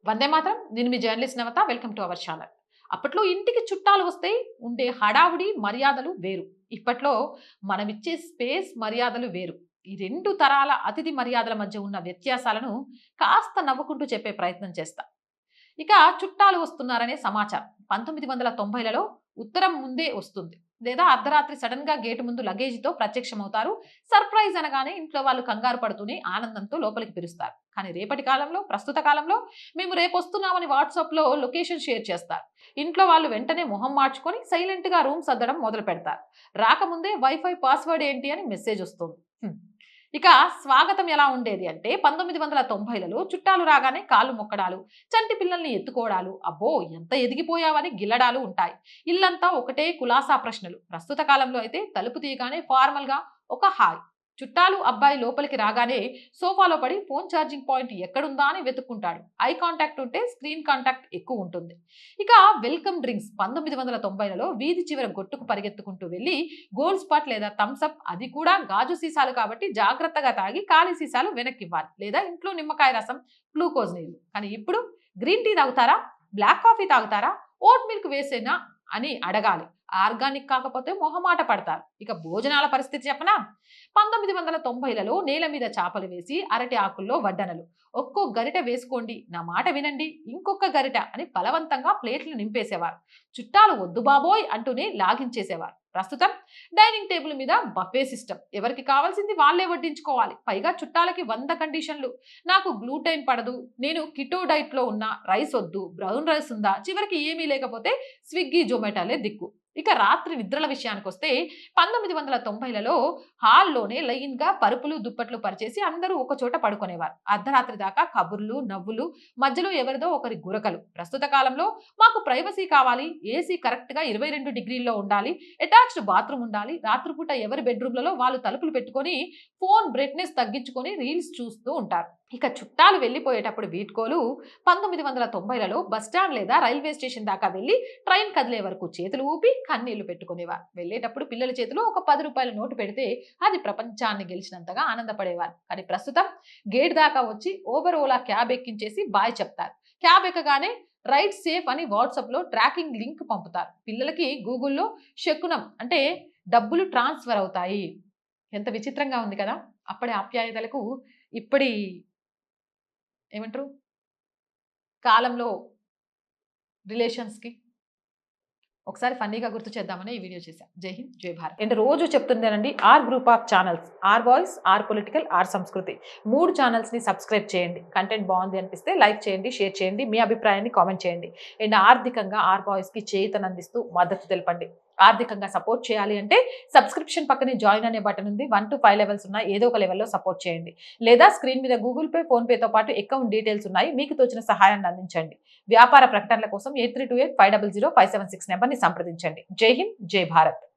వందే మాత్రం. నేను మీ journalist Navata. Welcome to our channel. అప్పట్లో ఇంటికి చుట్టాలు వస్తే ఉండే హడావుడి మర్యాదలు వేరు. ఇప్పట్లో మనమిచ్చే స్పేస్ మర్యాదలు వేరు. ఈ 2 తరాల అతిథి మర్యాదల మధ్య ఉన్న వ్యత్యాసాలను కాస్త నవ్వుకుంటూ చెప్పే ప్రయత్నం చేస్తా. ఇక చుట్టాలు వస్తున్నారనే సమాచారం 1990లలో ఉత్తరం ముందే వస్తుంది. లేదా అర్ధరాత్రి సడన్ గా గేటు ముందు లగేజీతో ప్రత్యక్షమవుతారు. సర్ప్రైజ్ అనగానే ఇంట్లో వాళ్ళు కంగారు పడుతూనే ఆనందంతో లోపలికి పిలుస్తారు. కానీ రేపటి కాలంలో, ప్రస్తుత కాలంలో మేము రేపు వస్తున్నామని వాట్సాప్ లో లొకేషన్ షేర్ చేస్తారు. ఇంట్లో వాళ్ళు వెంటనే మొహం మార్చుకొని సైలెంట్ గా రూమ్ సర్దడం మొదలు పెడతారు. రాకముందే వైఫై పాస్వర్డ్ ఏంటి అని మెసేజ్ వస్తుంది. ఇక స్వాగతం ఎలా ఉండేది అంటే 1990లలో చుట్టాలు రాగానే కాళ్ళు మొక్కడాలు, చంటి పిల్లల్ని ఎత్తుకోవడాలు, అబ్బో ఎంత ఎదిగిపోయావని గిల్లడాలు ఉంటాయి. ఇల్లంతా ఒకటే కులాసా ప్రశ్నలు. ప్రస్తుత కాలంలో అయితే తలుపు తీయగానే ఫార్మల్ గా ఒక హాయ్. చుట్టాలు అబ్బాయి లోపలికి రాగానే సోఫాలో పడి ఫోన్ ఛార్జింగ్ పాయింట్ ఎక్కడుందా అని వెతుక్కుంటాడు. ఐ కాంటాక్ట్ ఉంటే స్క్రీన్ కాంటాక్ట్ ఎక్కువ ఉంటుంది. ఇక వెల్కమ్ డ్రింక్స్ 1990లలో వీధి చివర గొట్టుకు పరిగెత్తుకుంటూ వెళ్ళి గోల్డ్ స్పాట్ లేదా థమ్స్అప్, అది కూడా గాజు సీసాలు కాబట్టి జాగ్రత్తగా తాగి ఖాళీ సీసాలు వెనక్కి ఇవ్వాలి. లేదా ఇంట్లో నిమ్మకాయ రసం, గ్లూకోజ్ నీళ్లు. కానీ ఇప్పుడు గ్రీన్ టీ తాగుతారా, బ్లాక్ కాఫీ తాగుతారా, ఓట్ మిల్క్ వేసేనా అని అడగాలి. ఆర్గానిక్ కాకపోతే మొహమాట పడతారు. ఇక భోజనాల పరిస్థితి చెప్పనా? 1990లలో నేల మీద చాపలు వేసి అరటి ఆకుల్లో వడ్డనలు. ఒక్కో గరిట వేసుకోండి, నా మాట వినండి, ఇంకొక గరిట అని బలవంతంగా ప్లేట్లు నింపేసేవారు. చుట్టాలు వద్దు బాబోయ్ అంటూనే లాగించేసేవారు. ప్రస్తుతం డైనింగ్ టేబుల్ మీద బఫే సిస్టమ్. ఎవరికి కావాల్సింది వాళ్ళే వడ్డించుకోవాలి. పైగా చుట్టాలకి 100 కండిషన్లు. నాకు గ్లూటైన్ పడదు, నేను కిటో డైట్ లో ఉన్నా, రైస్ వద్దు, బ్రౌన్ రైస్ ఉందా, చివరికి ఏమీ లేకపోతే స్విగ్గీ జొమాటోలే దిక్కు. ఇక రాత్రి నిద్రల విషయానికి వస్తే 1990లలో హాల్లోనే లైన్ గా పరుపులు దుప్పట్లు పరిచేసి అందరూ ఒక చోట పడుకునేవారు. అర్ధరాత్రి దాకా కబుర్లు, నవ్వులు, మధ్యలో ఎవరిదో ఒకరి గురకలు. ప్రస్తుత కాలంలో మాకు ప్రైవసీ కావాలి, ఏసీ కరెక్ట్ గా 22 డిగ్రీల్లో ఉండాలి, అటాచ్డ్ బాత్రూమ్ ఉండాలి, రాత్రిపూట ఎవరి బెడ్రూమ్లలో వాళ్ళు తలుపులు పెట్టుకొని ఫోన్ బ్రైట్నెస్ తగ్గించుకొని రీల్స్ చూస్తూ ఉంటారు. ఇక చుట్టాలు వెళ్ళిపోయేటప్పుడు వీడ్కోలు 1990లలో బస్టాండ్ లేదా రైల్వే స్టేషన్ దాకా వెళ్ళి ట్రైన్ కదిలే వరకు చేతులు ఊపి కన్నీళ్లు పెట్టుకునేవారు. వెళ్ళేటప్పుడు పిల్లల చేతిలో ఒక 10 రూపాయల నోటు పెడితే అది ప్రపంచాన్ని గెలిచినంతగా ఆనందపడేవారు. కానీ ప్రస్తుతం గేట్ దాకా వచ్చి ఓబర్ ఓలా క్యాబ్ ఎక్కించేసి బాయ్ చెప్తారు. క్యాబ్ ఎక్కగానే రైట్ సేఫ్ అని వాట్సాప్ లో ట్రాకింగ్ లింక్ పంపుతారు. పిల్లలకి గూగుల్లో శకునం అంటే డబ్బులు ట్రాన్స్ఫర్ అవుతాయి. ఎంత విచిత్రంగా ఉంది కదా. అప్పటి ఆప్యాయతలకు ఇప్పటి ఏమంటారు కాలంలో రిలేషన్స్ కి ఒకసారి ఫన్నీగా గుర్తు చేద్దామని ఈ వీడియో చేశాను. జై హింద్, జై భారత్. అంటే రోజు చెప్తుందేనండి, R group of channels, R voice, R political, R Sanskriti 3 ఛానల్స్ని subscribe చేయండి. కంటెంట్ బాగుంది అనిపిస్తే లైక్ చేయండి, షేర్ చేయండి, మీ అభిప్రాయాన్ని కామెంట్ చేయండి. అండ్ ఆర్థికంగా ఆర్ వాయిస్కి చేయూతనందిస్తూ మద్దతు తెలపండి. ఆర్థికంగా సపోర్ట్ చేయాలి అంటే సబ్స్క్రిప్షన్ పక్కనే జాయిన్ అనే బటన్ ఉంది. 1 to 5 లెవెల్స్ ఉన్నాయి. ఏదో ఒక లెవెల్లో సపోర్ట్ చేయండి. లేదా స్క్రీన్ మీద గూగుల్ పే, ఫోన్ పేతో పాటు అకౌంట్ డీటెయిల్స్ ఉన్నాయి. మీకు తోచిన సహాయాన్ని అందించండి. వ్యాపార ప్రకటనల కోసం 8328500576 నెంబర్ని సంప్రదించండి. జై హింద్, జై భారత్.